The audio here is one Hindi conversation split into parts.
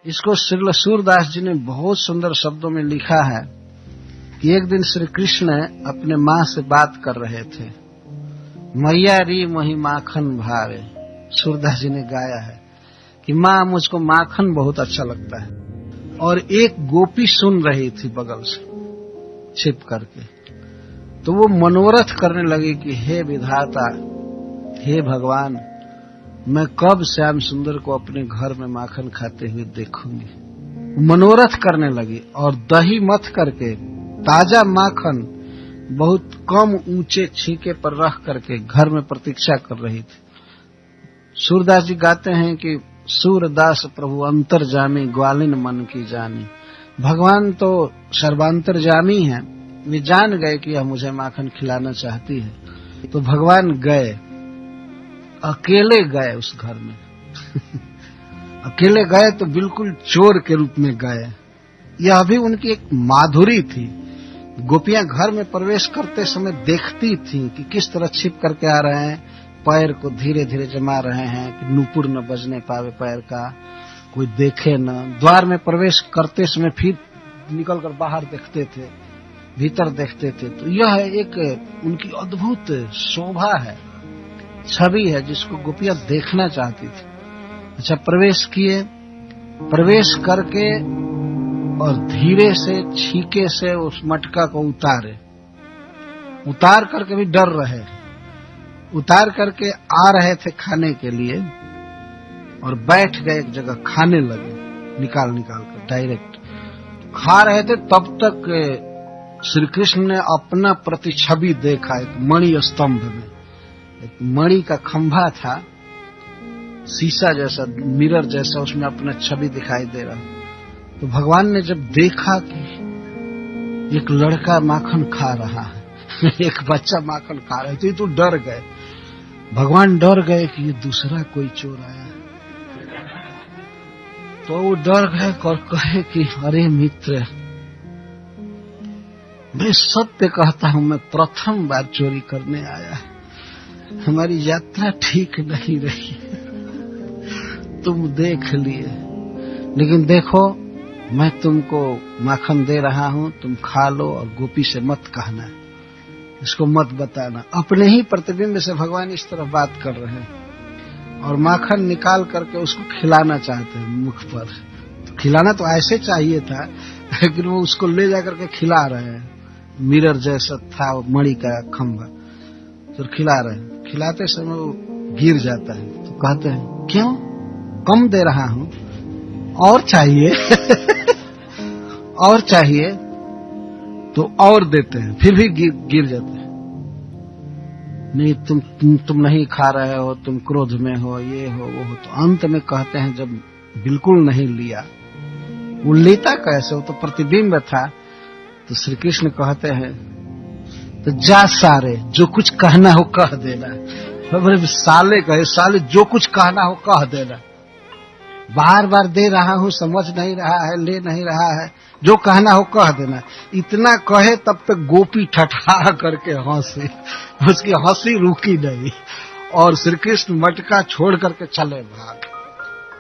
इसको श्रील सूरदास जी ने बहुत सुंदर शब्दों में लिखा है कि एक दिन श्री कृष्ण अपने माँ से बात कर रहे थे। मैया री मोही माखन भावे, सूरदास जी ने गाया है कि माँ मुझको माखन बहुत अच्छा लगता है। और एक गोपी सुन रही थी बगल से छिप करके, तो वो मनोरथ करने लगी कि हे विधाता, हे भगवान, मैं कब श्याम सुंदर को अपने घर में माखन खाते हुए देखूंगी। मनोरथ करने लगी और दही मथ करके ताजा माखन बहुत कम ऊंचे छीके पर रख करके घर में प्रतीक्षा कर रही थी। सूरदास जी गाते हैं कि सूरदास प्रभु अंतर्जामी ग्वालिन मन की जानी। भगवान तो सर्वांतर्जामी हैं, वे जान गए कि यह मुझे माखन खिलाना चाहती है। तो भगवान गए, अकेले गए उस घर में अकेले गए तो बिल्कुल चोर के रूप में गए। यह भी उनकी एक माधुरी थी। गोपियां घर में प्रवेश करते समय देखती थीं कि किस तरह छिप करके आ रहे हैं, पैर को धीरे धीरे जमा रहे हैं कि नूपुर न बजने पावे पैर का, कोई देखे न। द्वार में प्रवेश करते समय फिर निकल कर बाहर देखते थे, भीतर देखते थे। तो यह एक उनकी अद्भुत शोभा है, छवि है जिसको गोपियां देखना चाहती थी। अच्छा, प्रवेश किए, प्रवेश करके और धीरे से छीके से उस मटका को उतारे, उतार करके भी डर रहे, उतार करके आ रहे थे खाने के लिए और बैठ गए एक जगह, खाने लगे निकाल निकाल कर डायरेक्ट खा रहे थे। तब तक श्री कृष्ण ने अपना प्रतिछवि देखा एक मणि स्तंभ में। एक मणि का खंभा था, शीशा जैसा, मिरर जैसा, उसमें अपना छवि दिखाई दे रहा। तो भगवान ने जब देखा कि एक लड़का माखन खा रहा है एक बच्चा माखन खा रहा है, तो डर गए। भगवान डर गए कि ये दूसरा कोई चोर आया है। तो वो डर गए और कहे कि अरे मित्र, मैं सत्य कहता हूं, मैं प्रथम बार चोरी करने आया, हमारी यात्रा ठीक नहीं रही तुम देख लिए, लेकिन देखो मैं तुमको माखन दे रहा हूं, तुम खा लो और गोपी से मत कहना, इसको मत बताना। अपने ही प्रतिबिंब से भगवान इस तरह बात कर रहे हैं और माखन निकाल करके उसको खिलाना चाहते हैं मुख पर। तो खिलाना तो ऐसे चाहिए था, लेकिन वो उसको ले जाकर के खिला रहे हैं। मिरर जैसा था वो मणि का खंभा, तो खिला रहे हैं। खिलाते समय वो गिर जाता है, तो कहते हैं क्यों, कम दे रहा हूं, और चाहिए और चाहिए, तो और देते हैं, फिर भी गिर जाते हैं। नहीं, तुम नहीं खा रहे हो, तुम क्रोध में हो, ये हो वो हो। तो अंत में कहते हैं जब बिल्कुल नहीं लिया, वो लेता कैसे, वो तो प्रतिबिंब था। तो श्री कृष्ण कहते हैं तो जा सारे, जो कुछ कहना हो कह देना। बोले साले कहे, साले जो कुछ कहना हो कह देना, बार बार दे रहा हूं, समझ नहीं रहा है, ले नहीं रहा है, जो कहना हो कह देना। इतना कहे तब तक गोपी ठठा करके हंसी, उसकी हंसी रुकी नहीं और श्री कृष्ण मटका छोड़ करके चले भाग।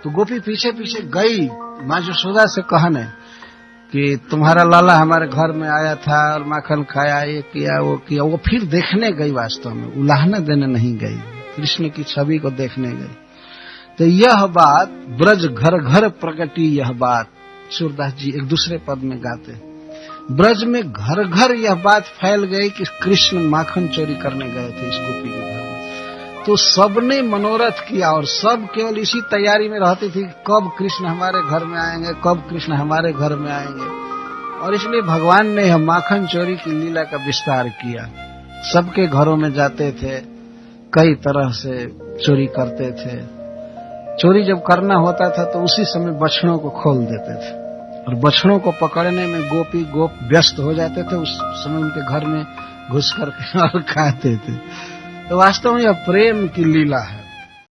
तो गोपी पीछे पीछे गई माँ यशोदा से कहने कि तुम्हारा लाला हमारे घर में आया था और माखन खाया, ये किया वो किया। वो फिर देखने गई, वास्तव में उलाहना देने नहीं गई, कृष्ण की छवि को देखने गई। तो यह बात ब्रज घर घर प्रगटी, यह बात सूरदास जी एक दूसरे पद में गाते। ब्रज में घर घर यह बात फैल गई कि कृष्ण माखन चोरी करने गए थे इस गोपी के घर में। तो सबने मनोरथ किया और सब केवल इसी तैयारी में रहती थी कब कृष्ण हमारे घर में आएंगे, कब कृष्ण हमारे घर में आएंगे। और इसलिए भगवान ने यह माखन चोरी की लीला का विस्तार किया। सबके घरों में जाते थे, कई तरह से चोरी करते थे। चोरी जब करना होता था तो उसी समय बछड़ों को खोल देते थे और बछड़ों को पकड़ने में गोपी गोप व्यस्त हो जाते थे। उस समय उनके घर में घुस करके और खाते थे। तो वास्तव में यह प्रेम की लीला है।